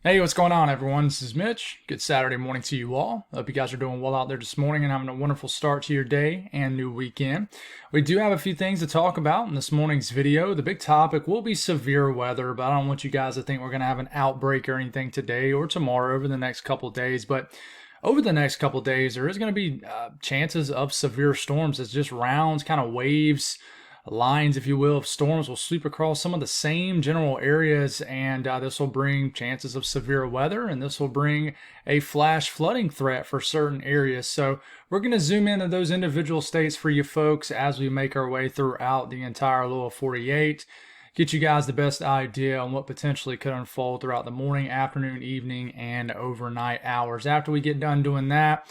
Hey, what's going on, everyone? This is Mitch. Good Saturday morning to you all. Hope you guys are doing well out there this morning and having a wonderful start to your day and new weekend. We do have a few things to talk about in this morning's video. The big topic will be severe weather, but I don't want you guys to think we're going to have an outbreak or anything today or tomorrow over the next couple days. But over the next couple days, there is going to be chances of severe storms. It's just rounds, kind of waves, lines, if you will, of storms will sweep across some of the same general areas, and this will bring chances of severe weather, and this will bring a flash flooding threat for certain areas. So we're going to zoom into those individual states for you folks as we make our way throughout the entire lower 48. Get you guys the best idea on what potentially could unfold throughout the morning, afternoon, evening, and overnight hours. After we get done doing that,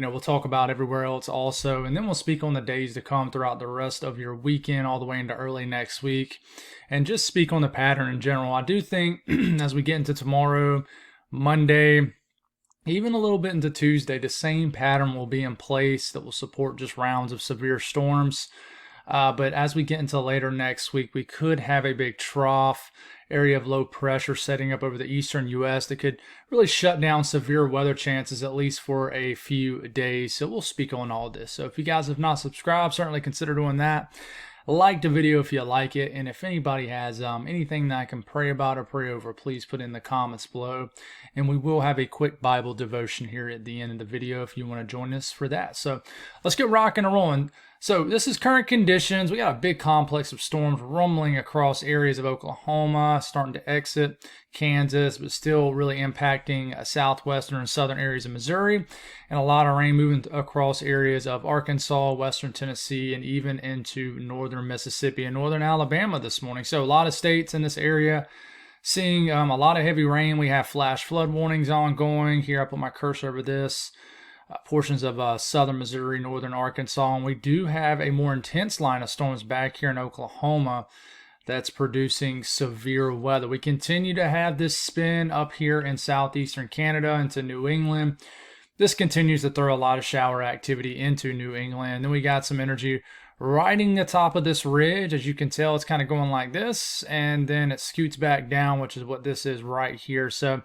we'll talk about everywhere else also, and then we'll speak on the days to come throughout the rest of your weekend all the way into early next week, and just speak on the pattern in general. I do think as we get into tomorrow, Monday, even a little bit into Tuesday, the same pattern will be in place that will support just rounds of severe storms. But as we get into later next week, we could have a big trough area of low pressure setting up over the eastern U.S. that could really shut down severe weather chances, at least for a few days. So we'll speak on all this. So if you guys have not subscribed, certainly consider doing that. Like the video if you like it, and if anybody has anything that I can pray about or pray over, please put in the comments below. And we will have a quick Bible devotion here at the end of the video if you want to join us for that. So let's get rocking and rolling. So this is current conditions. We got a big complex of storms rumbling across areas of Oklahoma, starting to exit Kansas, but still really impacting southwestern and southern areas of Missouri, and a lot of rain moving across areas of Arkansas, western Tennessee, and even into northern Mississippi and northern Alabama this morning. So a lot of states in this area seeing a lot of heavy rain. We have flash flood warnings ongoing. Here I put my cursor over this. Portions of southern Missouri, northern Arkansas, and we do have a more intense line of storms back here in Oklahoma that's producing severe weather. We continue to have this spin up here in southeastern Canada into New England. This continues to throw a lot of shower activity into New England. Then we got some energy riding the top of this ridge. As you can tell, it's kind of going like this, and then it scoots back down, which is what this is right here. So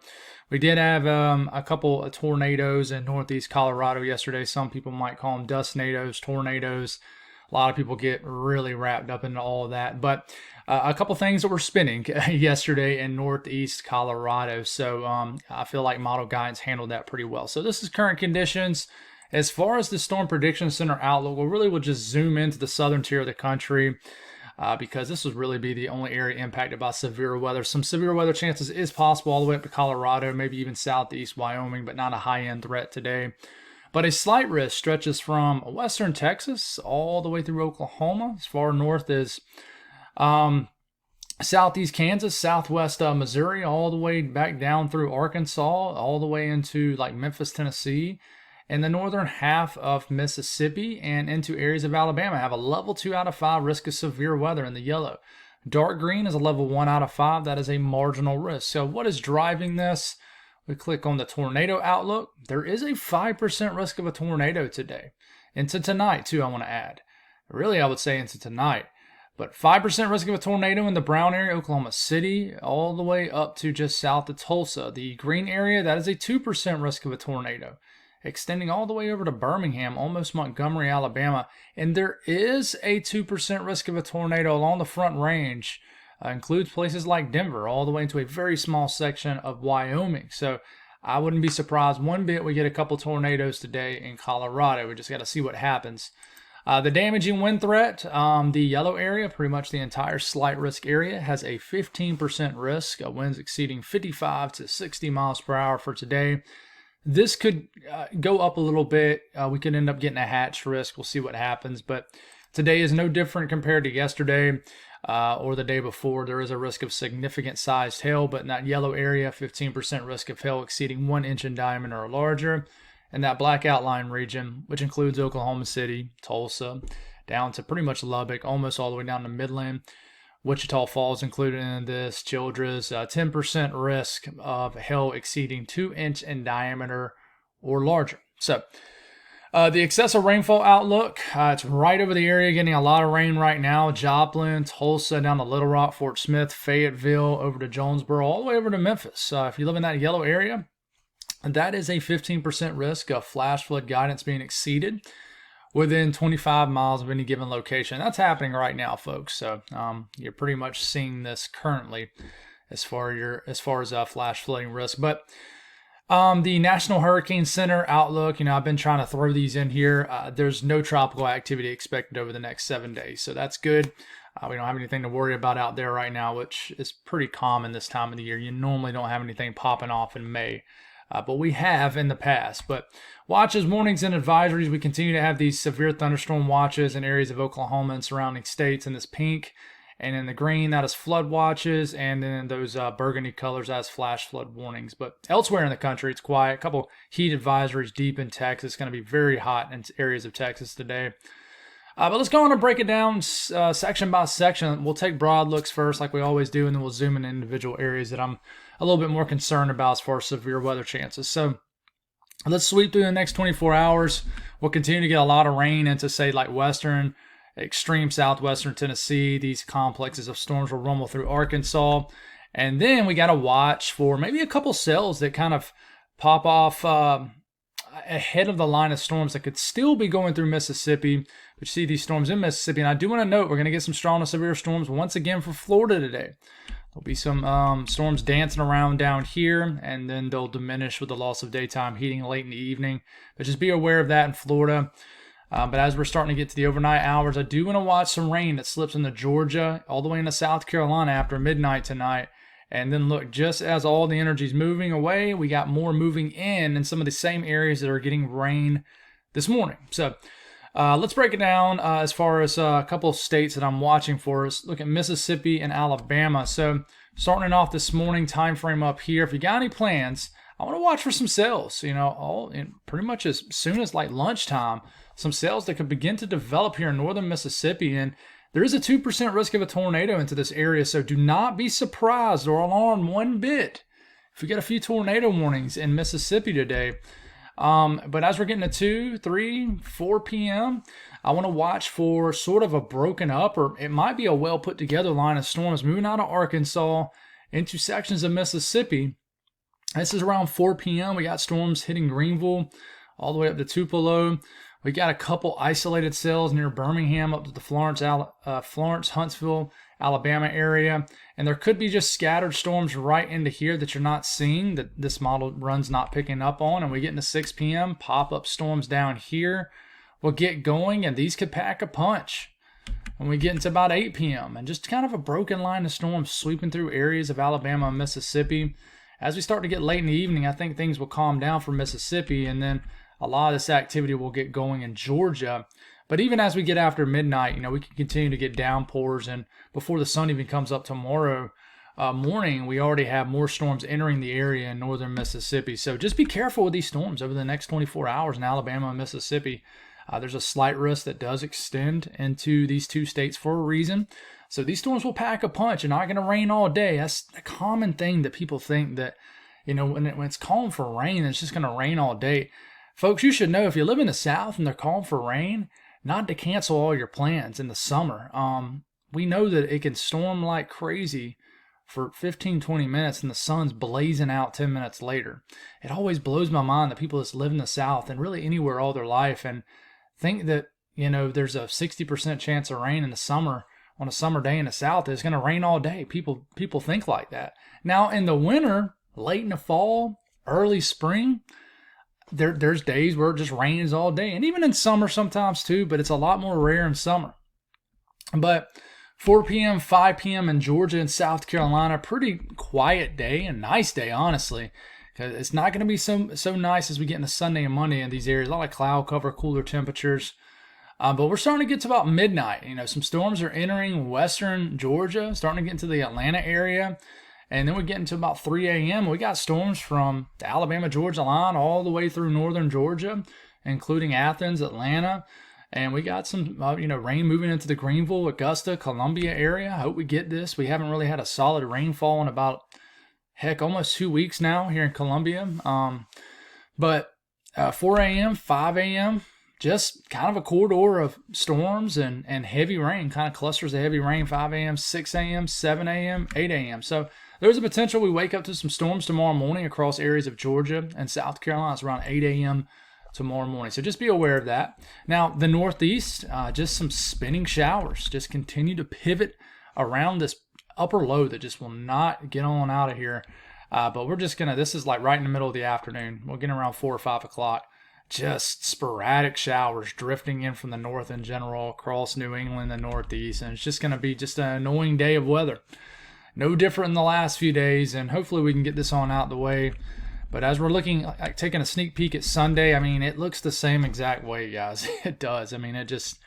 we did have a couple of tornadoes in northeast Colorado yesterday. Some people might call them dustnadoes, tornadoes. A lot of people get really wrapped up into all of that. But a couple things that were spinning yesterday in northeast Colorado. So I feel like Model Guidance handled that pretty well. So this is current conditions. As far as the Storm Prediction Center outlook, we'll just zoom into the southern tier of the country. Because this would really be the only area impacted by severe weather. Some severe weather chances is possible all the way up to Colorado, maybe even southeast Wyoming, but not a high-end threat today. But a slight risk stretches from western Texas all the way through Oklahoma, as far north as southeast Kansas, southwest Missouri, all the way back down through Arkansas, all the way into like Memphis, Tennessee, and the northern half of Mississippi and into areas of Alabama. Have a level 2 out of 5 risk of severe weather in the yellow. Dark green is a level 1 out of 5. That is a marginal risk. So what is driving this? We click on the tornado outlook. There is a 5% risk of a tornado today. Into tonight, too, I want to add. Really, I would say into tonight. But 5% risk of a tornado in the brown area, Oklahoma City, all the way up to just south of Tulsa. The green area, that is a 2% risk of a tornado, extending all the way over to Birmingham, almost Montgomery, Alabama. And there is a 2% risk of a tornado along the Front Range. Includes places like Denver, all the way into a very small section of Wyoming. So I wouldn't be surprised one bit we get a couple tornadoes today in Colorado. We just got to see what happens. The damaging wind threat, the yellow area, pretty much the entire slight risk area, has a 15% risk of winds exceeding 55 to 60 miles per hour for today. This could go up a little bit. We could end up getting a hatch risk. We'll see what happens. But today is no different compared to yesterday or the day before. There is a risk of significant sized hail, but in that yellow area, 15% risk of hail exceeding 1 inch in diameter or larger. And that black outline region, which includes Oklahoma City, Tulsa, down to pretty much Lubbock, almost all the way down to Midland. Wichita Falls included in this, Childress, 10% risk of hail exceeding 2 inch in diameter or larger. So The excessive rainfall outlook, it's right over the area, getting a lot of rain right now. Joplin, Tulsa, down to Little Rock, Fort Smith, Fayetteville, over to Jonesboro, all the way over to Memphis. If you live in that yellow area, that is a 15% risk of flash flood guidance being exceeded within 25 miles of any given location. That's happening right now, folks. So you're pretty much seeing this currently as far as flash flooding risk. But the National Hurricane Center outlook, I've been trying to throw these in here. There's no tropical activity expected over the next 7 days, so that's good. We don't have anything to worry about out there right now, which is pretty common this time of the year. You normally don't have anything popping off in May, but we have in the past. But watches, warnings, and advisories, we continue to have these severe thunderstorm watches in areas of Oklahoma and surrounding states in this pink. And in the green, that is flood watches, and then those burgundy colors as flash flood warnings. But elsewhere in the country, it's quiet. A couple heat advisories deep in Texas. It's going to be very hot in areas of Texas today. But let's go on and break it down section by section. We'll take broad looks first, like we always do, and then we'll zoom in individual areas that I'm a little bit more concerned about as far as severe weather chances. So let's sweep through the next 24 hours. We'll continue to get a lot of rain into, say, like western, extreme southwestern Tennessee. These complexes of storms will rumble through Arkansas. And then we got to watch for maybe a couple cells that kind of pop off ahead of the line of storms that could still be going through Mississippi. But you see these storms in Mississippi. And I do want to note, we're going to get some strong to severe storms once again for Florida today. There'll be some storms dancing around down here, and then they'll diminish with the loss of daytime heating late in the evening. But just be aware of that in Florida. But as we're starting to get to the overnight hours, I do want to watch some rain that slips into Georgia, all the way into South Carolina after midnight tonight. And then look, just as all the energy is moving away, we got more moving in some of the same areas that are getting rain this morning. So let's break it down as far as a couple of states that I'm watching for. Us look at Mississippi and Alabama. So starting off this morning, time frame up here. If you got any plans, I want to watch for some cells, pretty much as soon as like lunchtime, some cells that could begin to develop here in northern Mississippi. And there is a 2% risk of a tornado into this area, so do not be surprised or alarmed one bit if we get a few tornado warnings in Mississippi today. But as we're getting to 2, 3, 4 p.m., I want to watch for sort of a broken up, or it might be a well put together line of storms moving out of Arkansas into sections of Mississippi. This is around 4 p.m. We got storms hitting Greenville all the way up to Tupelo. We got a couple isolated cells near Birmingham up to the Florence, Huntsville, Alabama area. And there could be just scattered storms right into here that you're not seeing, that this model run's not picking up on. And we get into 6 p.m., pop-up storms down here will get going, and these could pack a punch when we get into about 8 p.m. And just kind of a broken line of storms sweeping through areas of Alabama and Mississippi. As we start to get late in the evening, I think things will calm down for Mississippi, and then a lot of this activity will get going in Georgia. But even as we get after midnight, we can continue to get downpours, and before the sun even comes up tomorrow morning, we already have more storms entering the area in northern Mississippi. So just be careful with these storms over the next 24 hours in Alabama and Mississippi. There's a slight risk that does extend into these two states for a reason. So these storms will pack a punch and not going to rain all day. That's a common thing that people think that, when it's calling for rain, it's just going to rain all day. Folks, you should know if you live in the South and they're calling for rain, not to cancel all your plans in the summer. We know that it can storm like crazy for 15, 20 minutes and the sun's blazing out 10 minutes later. It always blows my mind that people that live in the South and really anywhere all their life and think that, there's a 60% chance of rain in the summer on a summer day in the South. It's going to rain all day. People think like that. Now in the winter, late in the fall, early spring, there's days where it just rains all day, and even in summer sometimes too, but it's a lot more rare in summer. But 4 p.m., 5 p.m. in Georgia and South Carolina, pretty quiet day and nice day, honestly, because it's not going to be so nice as we get into Sunday and Monday in these areas. A lot of cloud cover, cooler temperatures. But we're starting to get to about midnight. Some storms are entering western Georgia, starting to get into the Atlanta area. And then we get into about 3 a.m. We got storms from the Alabama-Georgia line all the way through northern Georgia, including Athens, Atlanta. And we got some, rain moving into the Greenville, Augusta, Columbia area. I hope we get this. We haven't really had a solid rainfall in about, almost 2 weeks now here in Columbia. But 4 a.m., 5 a.m., just kind of a corridor of storms and heavy rain, kind of clusters of heavy rain, 5 a.m., 6 a.m., 7 a.m., 8 a.m. So there's a potential we wake up to some storms tomorrow morning across areas of Georgia and South Carolina. It's around 8 a.m. tomorrow morning. So just be aware of that. Now, the Northeast, just some spinning showers. Just continue to pivot around this upper low that just will not get on out of here. But we're just going to, this is like right in the middle of the afternoon. We'll get around 4 or 5 o'clock. Just sporadic showers drifting in from the north in general across New England and Northeast. And it's just going to be just an annoying day of weather. No different in the last few days. And hopefully we can get this on out the way. But as we're looking, like taking a sneak peek at Sunday, I mean, it looks the same exact way, guys. It does. I mean, it just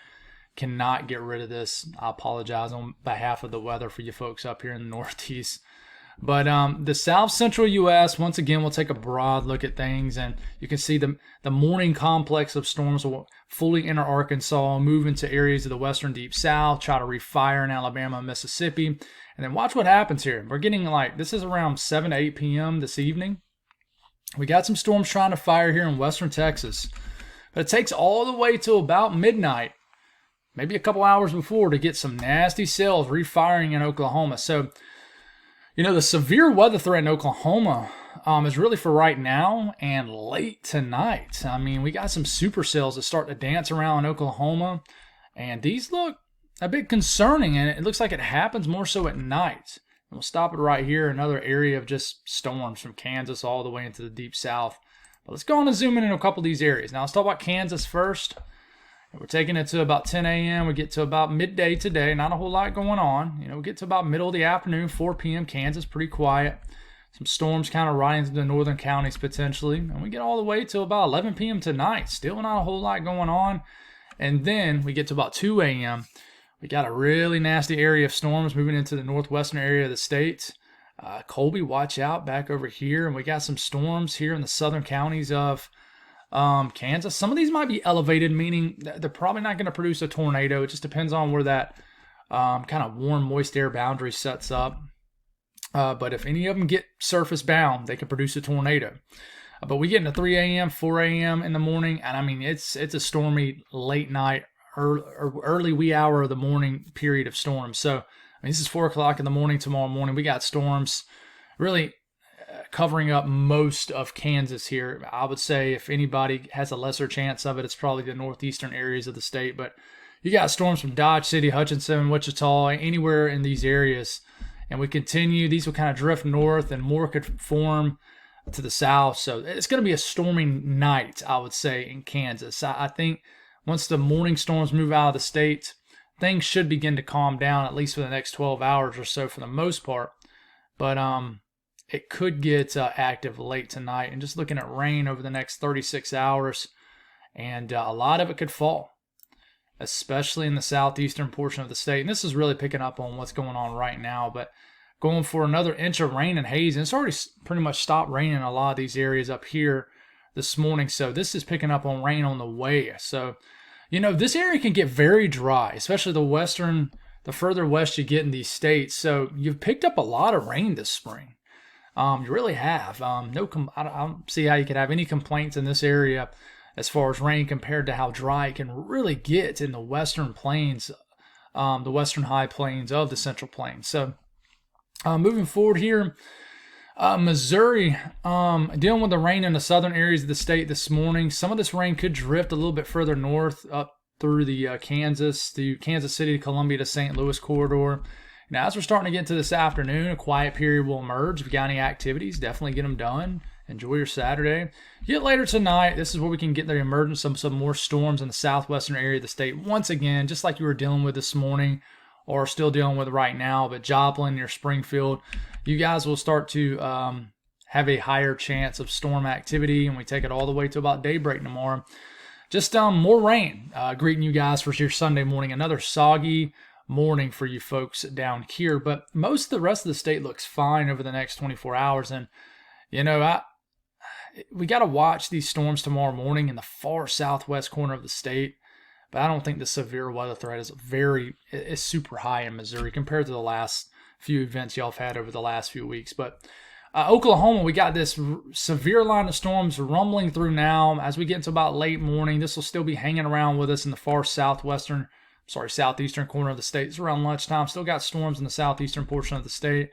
cannot get rid of this. I apologize on behalf of the weather for you folks up here in the Northeast. But the South Central U.S., once again, we'll take a broad look at things. And you can see the morning complex of storms will fully enter Arkansas, move into areas of the western deep south, try to refire in Alabama and Mississippi. And then watch what happens here. We're getting this is around 7 to 8 p.m. this evening. We got some storms trying to fire here in western Texas. But it takes all the way to about midnight, maybe a couple hours before, to get some nasty cells refiring in Oklahoma. So, the severe weather threat in Oklahoma is really for right now and late tonight. I mean, we got some supercells that start to dance around in Oklahoma, and these look a bit concerning, and it looks like it happens more so at night. And we'll stop it right here, another area of just storms from Kansas all the way into the deep south. But let's go on and zoom in a couple of these areas. Now, let's talk about Kansas first. We're taking it to about 10 a.m. We get to about midday today. Not a whole lot going on. We get to about middle of the afternoon, 4 p.m. Kansas, pretty quiet. Some storms kind of riding through the northern counties potentially. And we get all the way to about 11 p.m. tonight. Still not a whole lot going on. And then we get to about 2 a.m. We got a really nasty area of storms moving into the northwestern area of the state. Colby, watch out back over here. And we got some storms here in the southern counties of Kansas. Some of these might be elevated, meaning they're probably not going to produce a tornado. It just depends on where that kind of warm, moist air boundary sets up. But if any of them get surface bound, they can produce a tornado. But we get into 3 a.m., 4 a.m. in the morning, and I mean, it's a stormy late night, early wee hour of the morning period of storms. So, I mean, this is 4 o'clock in the morning tomorrow morning. We got storms really covering up most of Kansas here. I would say if anybody has a lesser chance of it, it's probably the northeastern areas of the state. But you got storms from Dodge City, Hutchinson, Wichita, anywhere in these areas. And we continue. These will kind of drift north, and more could form to the south. So it's going to be a stormy night, I would say, in Kansas. I think once the morning storms move out of the state, things should begin to calm down, at least for the next 12 hours or so for the most part. But it could get active late tonight. And just looking at rain over the next 36 hours, and a lot of it could fall, especially in the southeastern portion of the state. And this is really picking up on what's going on right now, but going for another inch of rain and haze. And it's already pretty much stopped raining in a lot of these areas up here this morning. So this is picking up on rain on the way. So, this area can get very dry, especially the further west you get in these states. So you've picked up a lot of rain this spring. You really have. I don't see how you could have any complaints in this area as far as rain compared to how dry it can really get in the western plains, the western high plains of the Central Plains. So moving forward here, Missouri, dealing with the rain in the southern areas of the state this morning. Some of this rain could drift a little bit further north up through the Kansas City, Columbia to St. Louis corridor. Now, as we're starting to get into this afternoon, a quiet period will emerge. If you got any activities, definitely get them done. Enjoy your Saturday. Get later tonight, this is where we can get the emergence of some more storms in the southwestern area of the state. Once again, just like you were dealing with this morning, or still dealing with right now, but Joplin near Springfield, you guys will start to have a higher chance of storm activity, and we take it all the way to about daybreak tomorrow. Just more rain greeting you guys for your Sunday morning. Another soggy morning for you folks down here, but most of the rest of the state looks fine over the next 24 hours. And we got to watch these storms tomorrow morning in the far southwest corner of the state, but I don't think the severe weather threat is super high in Missouri compared to the last few events y'all have had over the last few weeks. But Oklahoma, we got this severe line of storms rumbling through now. As we get into about late morning, this will still be hanging around with us in the far southeastern corner of the state. It's around lunchtime. Still got storms in the southeastern portion of the state.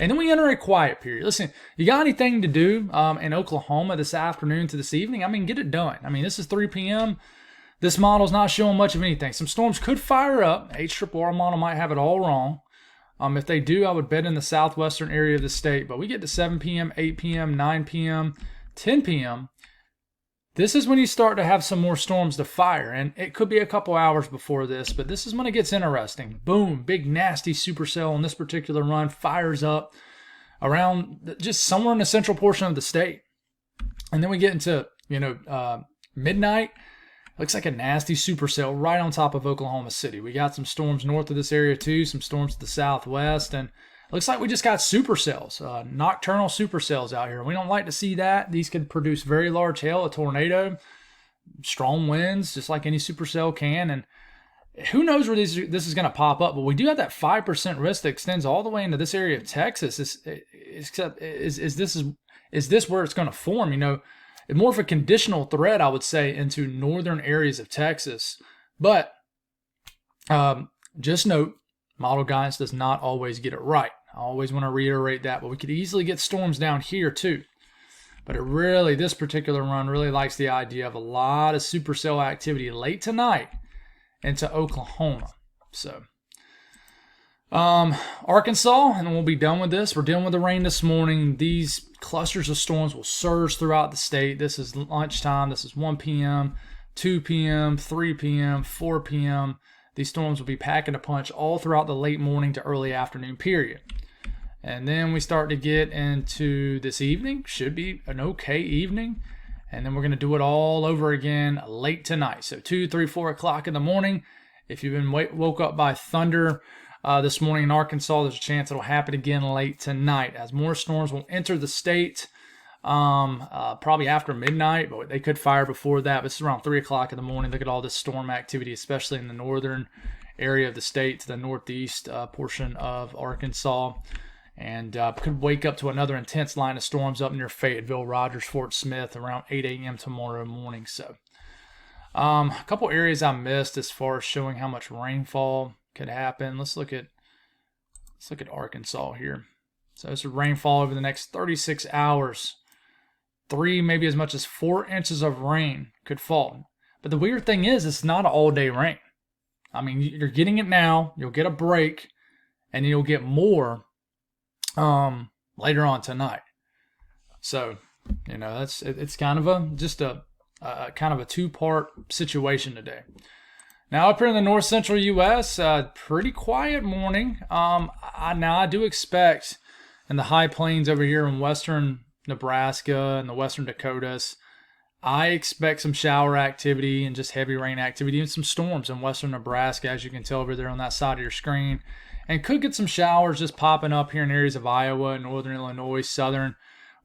And then we enter a quiet period. Listen, you got anything to do in Oklahoma this afternoon to this evening? I mean, get it done. I mean, this is 3 p.m. This model's not showing much of anything. Some storms could fire up. HRRR model might have it all wrong. If they do, I would bet in the southwestern area of the state. But we get to 7 p.m., 8 p.m., 9 p.m., 10 p.m. This is when you start to have some more storms to fire. And it could be a couple hours before this, but this is when it gets interesting. Boom, big nasty supercell on this particular run fires up around just somewhere in the central portion of the state. And then we get into, midnight. Looks like a nasty supercell right on top of Oklahoma City. We got some storms north of this area too, some storms to the southwest, and it looks like we just got supercells, nocturnal supercells out here. We don't like to see that. These could produce very large hail, a tornado, strong winds, just like any supercell can, and who knows where this is going to pop up, but we do have that 5% risk that extends all the way into this area of Texas. Is this where it's going to form? More of a conditional threat, I would say, into northern areas of Texas. But just note, model guidance does not always get it right. I always want to reiterate that. But we could easily get storms down here too. But this particular run really likes the idea of a lot of supercell activity late tonight into Oklahoma. So Arkansas, and then we'll be done with this. We're dealing with the rain this morning. These clusters of storms will surge throughout the state. This is lunchtime. This is 1 p.m., 2 p.m., 3 p.m., 4 p.m. These storms will be packing a punch all throughout the late morning to early afternoon period. And then we start to get into this evening. Should be an okay evening. And then we're going to do it all over again late tonight. So 2, 3, 4 o'clock in the morning. If you've been woke up by thunder this morning in Arkansas, there's a chance it'll happen again late tonight as more storms will enter the state probably after midnight, but they could fire before that. But it's around 3 o'clock in the morning. Look at all this storm activity, especially in the northern area of the state to the northeast portion of Arkansas. And could wake up to another intense line of storms up near Fayetteville, Rogers, Fort Smith around 8 a.m. tomorrow morning. So a couple areas I missed as far as showing how much rainfall could happen. Let's look at Arkansas here. So this is rainfall over the next 36 hours. 3, maybe as much as 4 inches of rain could fall. But the weird thing is, it's not an all-day rain. I mean, you're getting it now. You'll get a break, and you'll get more later on tonight. So, it's kind of a kind of a two-part situation today. Now up here in the north central U.S., pretty quiet morning. I do expect in the high plains over here in western Nebraska and the western Dakotas, I expect some shower activity and just heavy rain activity and some storms in western Nebraska, as you can tell over there on that side of your screen. And could get some showers just popping up here in areas of Iowa, northern Illinois, southern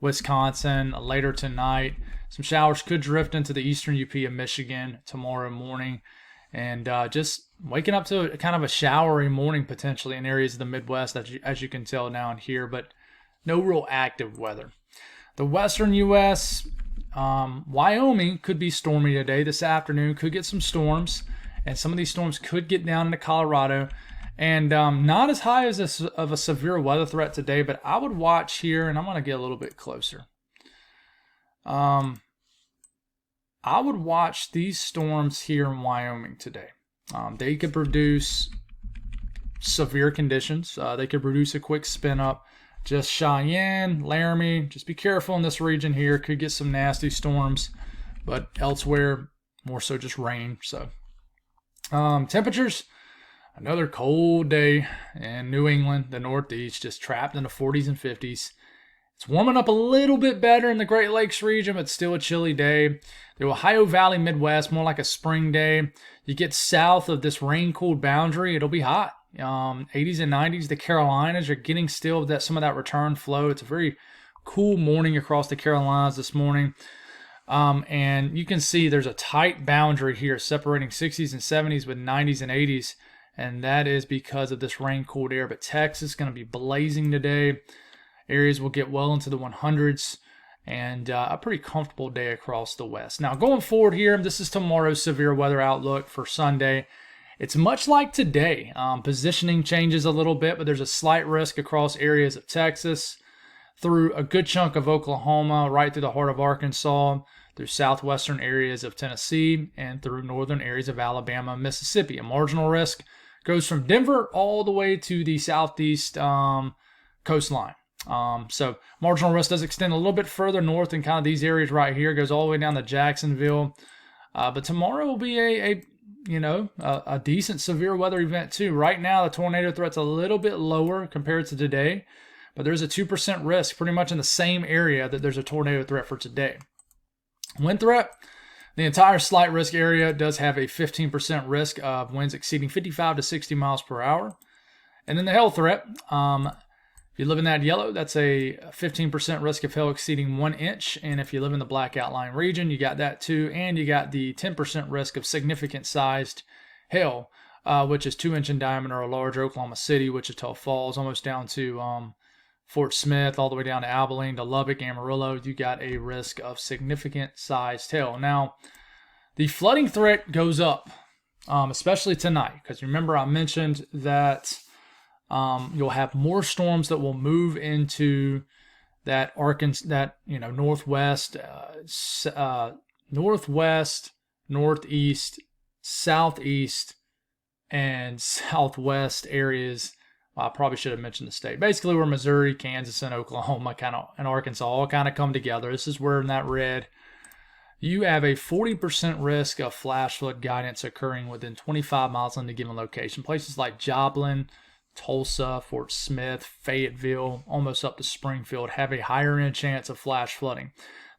Wisconsin later tonight. Some showers could drift into the eastern UP of Michigan tomorrow morning. And just waking up to kind of a showery morning potentially in areas of the Midwest, as you can tell now and here, but no real active weather. The western U.S., Wyoming could be stormy today. This afternoon could get some storms, and some of these storms could get down into Colorado. And not as high as of a severe weather threat today, but I would watch here, and I'm going to get a little bit closer. I would watch these storms here in Wyoming today. They could produce severe conditions. They could produce a quick spin up. Just Cheyenne, Laramie, just be careful in this region here. Could get some nasty storms, but elsewhere, more so just rain. So temperatures, another cold day in New England, the Northeast, just trapped in the 40s and 50s. It's warming up a little bit better in the Great Lakes region, but still a chilly day. The Ohio Valley Midwest, more like a spring day. You get south of this rain-cooled boundary, it'll be hot. 80s and 90s. The Carolinas are getting still some of that return flow. It's a very cool morning across the Carolinas this morning. And you can see there's a tight boundary here separating 60s and 70s with 90s and 80s. And that is because of this rain-cooled air. But Texas is going to be blazing today. Areas will get well into the 100s, and a pretty comfortable day across the west. Now, going forward here, this is tomorrow's severe weather outlook for Sunday. It's much like today. Positioning changes a little bit, but there's a slight risk across areas of Texas, through a good chunk of Oklahoma, right through the heart of Arkansas, through southwestern areas of Tennessee, and through northern areas of Alabama and Mississippi. A marginal risk goes from Denver all the way to the southeast coastline. So marginal risk does extend a little bit further north in kind of these areas right here. It goes all the way down to Jacksonville. But tomorrow will be a decent severe weather event too. Right now, the tornado threat's a little bit lower compared to today, but there's a 2% risk pretty much in the same area that there's a tornado threat for today. Wind threat, the entire slight risk area does have a 15% risk of winds exceeding 55 to 60 miles per hour. And then the hail threat, if you live in that yellow, that's a 15% risk of hail exceeding 1 inch. And if you live in the black outline region, you got that too. And you got the 10% risk of significant sized hail, which is 2 inch in diameter or larger. Oklahoma City, Wichita Falls, almost down to Fort Smith, all the way down to Abilene, to Lubbock, Amarillo. You got a risk of significant sized hail. Now, the flooding threat goes up, especially tonight, because remember I mentioned that you'll have more storms that will move into that northwest, northeast, southeast, and southwest areas. Well, I probably should have mentioned the state. Basically, where Missouri, Kansas, and Oklahoma and Arkansas all kind of come together. This is where in that red, you have a 40% risk of flash flood guidance occurring within 25 miles on the given location. Places like Joplin, Tulsa, Fort Smith, Fayetteville, almost up to Springfield, have a higher chance of flash flooding.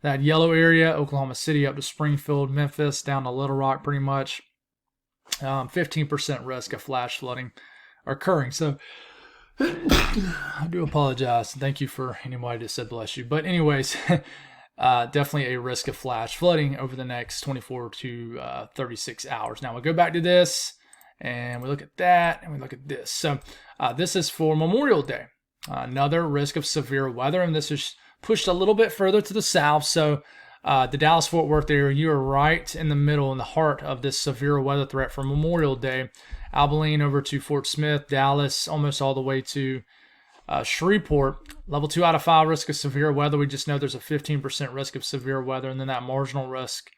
That yellow area, Oklahoma City up to Springfield, Memphis, down to Little Rock, pretty much 15% risk of flash flooding occurring. So I do apologize. Thank you for anybody that said bless you. But anyways, definitely a risk of flash flooding over the next 24 to 36 hours. Now we'll go back to this, and we look at that, and we look at this. So this is for Memorial Day. Another risk of severe weather, and this is pushed a little bit further to the south. So the Dallas-Fort Worth area, you are right in the middle, in the heart of this severe weather threat for Memorial Day. Abilene over to Fort Smith, Dallas, almost all the way to Shreveport. Level 2 out of 5 risk of severe weather. We just know there's a 15% risk of severe weather, and then that marginal risk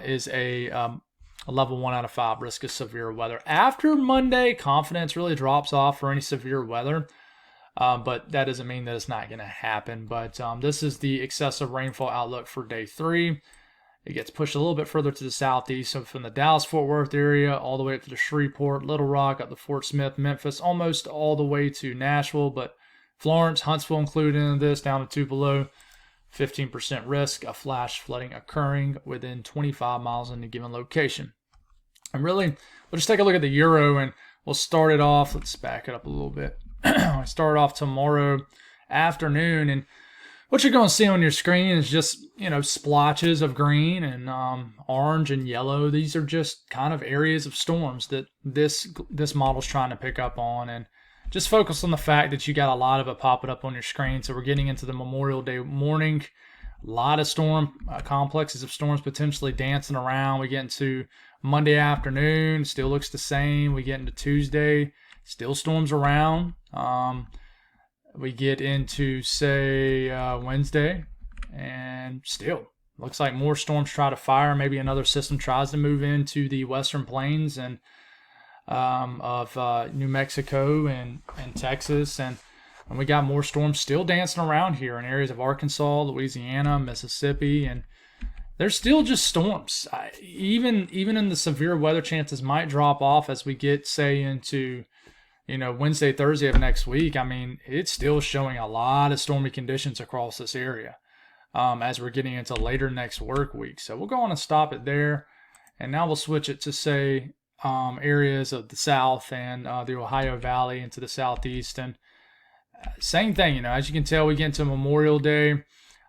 is a level 1 out of 5 risk of severe weather. After Monday, confidence really drops off for any severe weather, but that doesn't mean that it's not going to happen. But this is the excessive rainfall outlook for day 3. It gets pushed a little bit further to the southeast, so from the Dallas-Fort Worth area all the way up to the Shreveport, Little Rock, up to Fort Smith, Memphis, almost all the way to Nashville, but Florence, Huntsville included in this, down to Tupelo. 15% risk of flash flooding occurring within 25 miles in a given location. And really, we'll just take a look at the Euro, and we'll start it off. Let's back it up a little bit. I start off tomorrow afternoon, and what you're going to see on your screen is just, splotches of green and orange and yellow. These are just kind of areas of storms that this model's trying to pick up on, and just focus on the fact that you got a lot of it popping up on your screen. So we're getting into the Memorial Day morning. A lot of storm complexes of storms potentially dancing around. We get into Monday afternoon, still looks the same. We get into Tuesday, still storms around. We get into, say, Wednesday, and still looks like more storms try to fire. Maybe another system tries to move into the western plains and of New Mexico and Texas, and we got more storms still dancing around here in areas of Arkansas, Louisiana, Mississippi, and they're still just storms. Even in the severe weather chances might drop off as we get, say, into Wednesday, Thursday of next week. I mean, it's still showing a lot of stormy conditions across this area as we're getting into later next work week. So we'll go on and stop it there, and now we'll switch it to, say, areas of the south and the Ohio Valley into the southeast. And same thing, as you can tell, we get into Memorial Day, a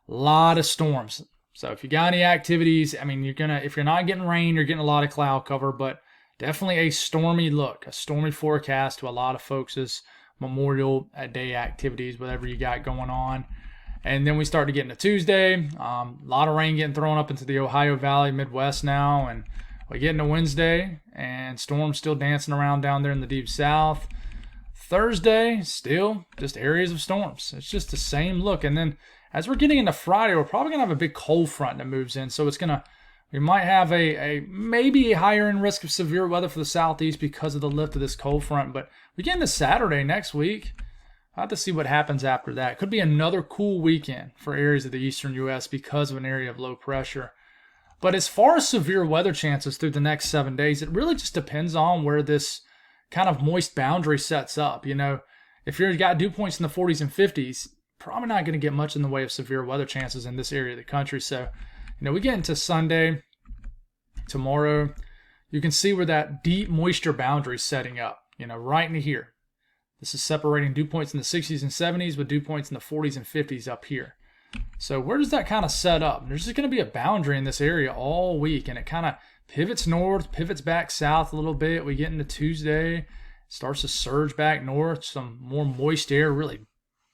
lot of storms. So if you got any activities, I mean, if you're not getting rain, you're getting a lot of cloud cover, but definitely a stormy look, a stormy forecast to a lot of folks' Memorial Day activities, whatever you got going on. And then we start to get into Tuesday. A lot of rain getting thrown up into the Ohio Valley, Midwest now. And we get into Wednesday, and storms still dancing around down there in the deep south. Thursday, still just areas of storms. It's just the same look. And then as we're getting into Friday, we're probably going to have a big cold front that moves in. So we might have maybe a higher in risk of severe weather for the southeast because of the lift of this cold front. But we get into Saturday next week. I'll have to see what happens after that. Could be another cool weekend for areas of the eastern U.S. because of an area of low pressure. But as far as severe weather chances through the next 7 days, it really just depends on where this kind of moist boundary sets up. If you've got dew points in the 40s and 50s, probably not going to get much in the way of severe weather chances in this area of the country. So, we get into Sunday, tomorrow, you can see where that deep moisture boundary is setting up, right into here. This is separating dew points in the 60s and 70s with dew points in the 40s and 50s up here. So where does that kind of set up? There's just going to be a boundary in this area all week, and it kind of pivots north, pivots back south a little bit. We get into Tuesday, starts to surge back north. Some more moist air really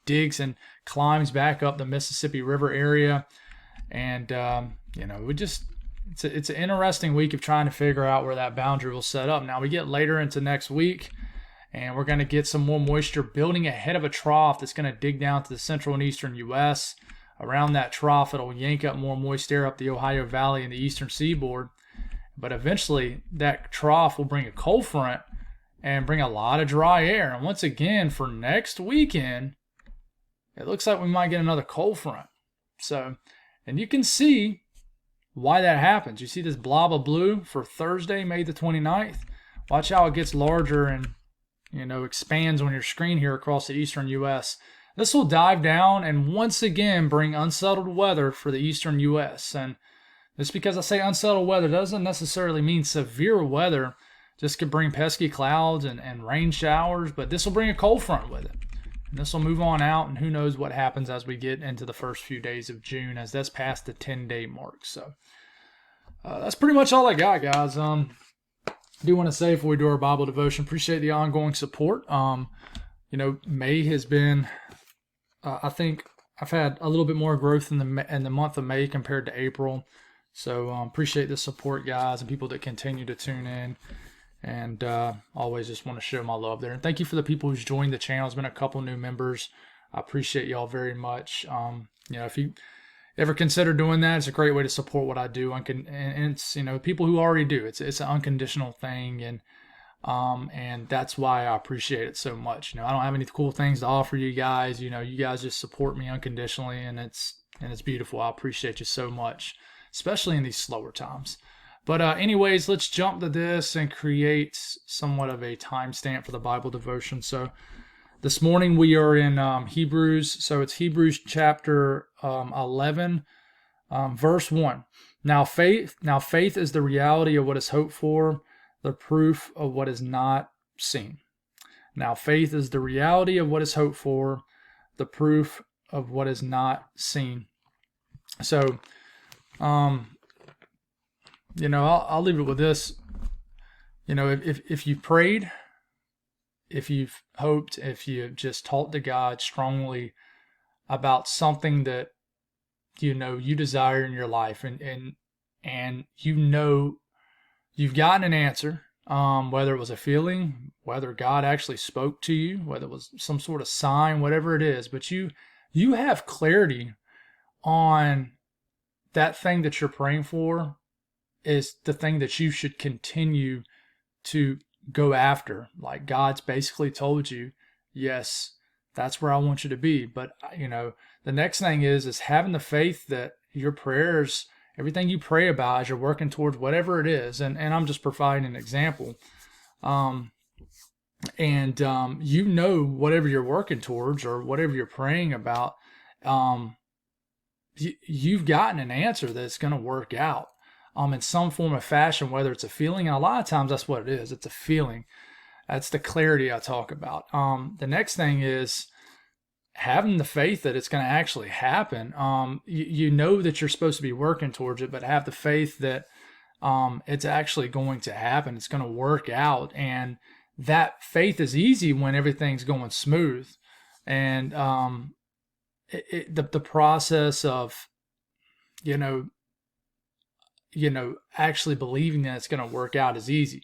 digs and climbs back up the Mississippi River area. And, it's an interesting week of trying to figure out where that boundary will set up. Now we get later into next week, and we're going to get some more moisture building ahead of a trough that's going to dig down to the central and eastern U.S. Around that trough, it'll yank up more moist air up the Ohio Valley and the eastern seaboard. But eventually, that trough will bring a cold front and bring a lot of dry air. And once again, for next weekend, it looks like we might get another cold front. So, and you can see why that happens. You see this blob of blue for Thursday, May the 29th. Watch how it gets larger and expands on your screen here across the eastern U.S. This will dive down and once again bring unsettled weather for the eastern U.S. And just because I say unsettled weather doesn't necessarily mean severe weather. Just could bring pesky clouds and rain showers, but this will bring a cold front with it. And this will move on out, and who knows what happens as we get into the first few days of June, as that's past the 10-day mark. So that's pretty much all I got, guys. I do want to say before we do our Bible devotion, appreciate the ongoing support. May has been, I think I've had a little bit more growth in the month of May compared to April. So appreciate the support, guys, and people that continue to tune in. And always just want to show my love there. And thank you for the people who's joined the channel. There's been a couple new members. I appreciate y'all very much. If you ever consider doing that, it's a great way to support what I do. And it's, people who already do. It's an unconditional thing. And that's why I appreciate it so much. I don't have any cool things to offer you guys. You guys just support me unconditionally, and it's beautiful. I appreciate you so much, especially in these slower times. But anyways, let's jump to this and create somewhat of a timestamp for the Bible devotion. So this morning we are in Hebrews. So it's Hebrews chapter 11, verse 1. Now faith is the reality of what is hoped for, the proof of what is not seen. Now faith is the reality of what is hoped for, the proof of what is not seen. So, I'll leave it with this. If you prayed, if you've hoped, if you've just talked to God strongly about something that you desire in your life, and you've gotten an answer, whether it was a feeling, whether God actually spoke to you, whether it was some sort of sign, whatever it is, but you have clarity on that thing that you're praying for is the thing that you should continue to go after. Like God's basically told you, yes, that's where I want you to be. But, the next thing is having the faith that your prayers, everything you pray about as you're working towards whatever it is, and I'm just providing an example, whatever you're working towards or whatever you're praying about, you've gotten an answer that's going to work out. In some form or fashion, whether it's a feeling, and a lot of times that's what it is. It's a feeling. That's the clarity I talk about. The next thing is having the faith that it's going to actually happen. You know that you're supposed to be working towards it, but have the faith that it's actually going to happen. It's going to work out, and that faith is easy when everything's going smooth. And the process of, you know, actually believing that it's going to work out is easy.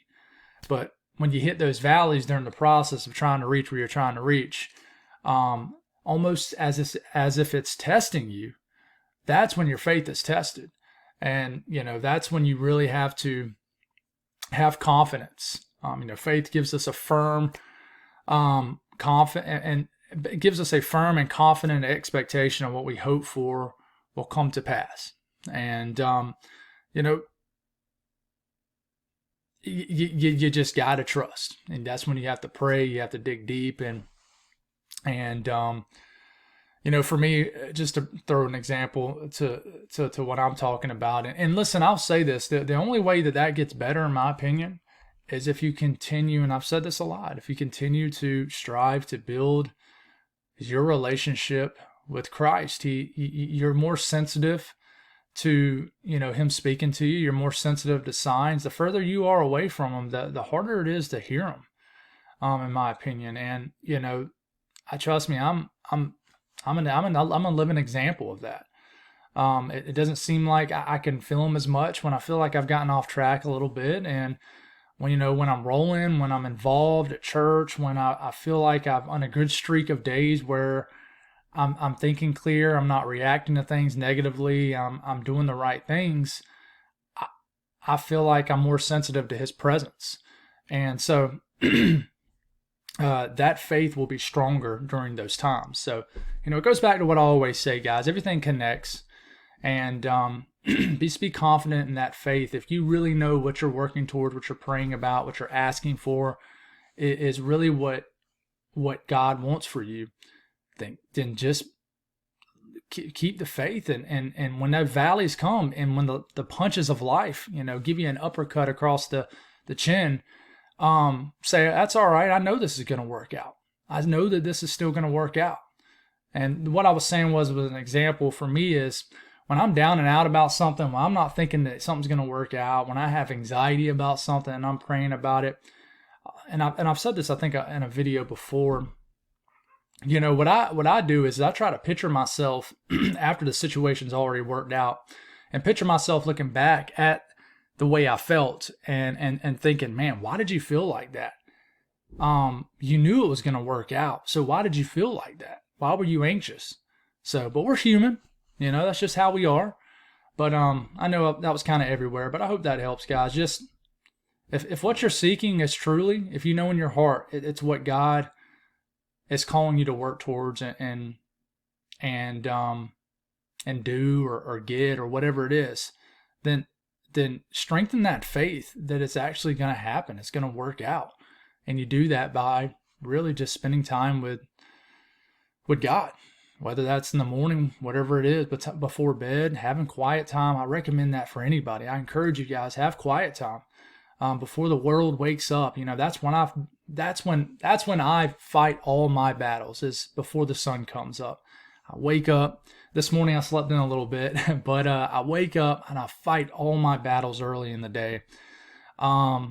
But when you hit those valleys during the process of trying to reach where you're trying to reach, almost as if it's testing you, that's when your faith is tested. And, that's when you really have to have confidence. Faith gives us a firm, confident, and it gives us a firm and confident expectation of what we hope for will come to pass. And, you just got to trust. And that's when you have to pray, you have to dig deep. And for me, just to throw an example to what I'm talking about. And listen, I'll say this, the only way that gets better, in my opinion, is if you continue, and I've said this a lot, if you continue to strive to build your relationship with Christ. You're more sensitive to, him speaking to you. You're more sensitive to signs. The further you are away from him, the harder it is to hear him, in my opinion. And, I trust me, I'm a living example of that. It doesn't seem like I can feel him as much when I feel like I've gotten off track a little bit. And when I'm rolling, when I'm involved at church, when I feel like I'm on a good streak of days where I'm thinking clear, I'm not reacting to things negatively, I'm doing the right things, I feel like I'm more sensitive to his presence. And so that faith will be stronger during those times. So, it goes back to what I always say, guys, everything connects. And be confident in that faith. If you really know what you're working towards, what you're praying about, what you're asking for is really what God wants for you, then just keep the faith. And when those valleys come, and when the punches of life, give you an uppercut across the chin, say, that's all right. I know this is going to work out. I know that this is still going to work out. And what I was saying was an example for me is, when I'm down and out about something, when I'm not thinking that something's going to work out, when I have anxiety about something and I'm praying about it, and I've said this, I think, in a video before, what I do is I try to picture myself after the situation's already worked out, and picture myself looking back at the way I felt and thinking, man, why did you feel like that? You knew it was going to work out, so why did you feel like that? Why were you anxious? But we're human. That's just how we are. But I know that was kind of everywhere, but I hope that helps, guys. Just if what you're seeking is truly, if you know in your heart it's what God is calling you to work towards and do or get or whatever it is, then strengthen that faith that it's actually going to happen. It's going to work out. And you do that by really just spending time with God. Whether that's in the morning, whatever it is, but before bed, having quiet time. I recommend that for anybody. I encourage you guys, have quiet time before the world wakes up. That's when I fight all my battles, is before the sun comes up. I wake up. This morning I slept in a little bit, but I wake up and I fight all my battles early in the day. And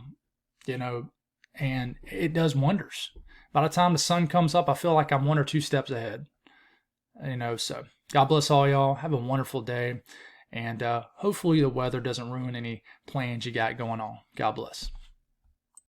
it does wonders. By the time the sun comes up, I feel like I'm one or two steps ahead. So God bless all y'all. Have a wonderful day. And hopefully the weather doesn't ruin any plans you got going on. God bless.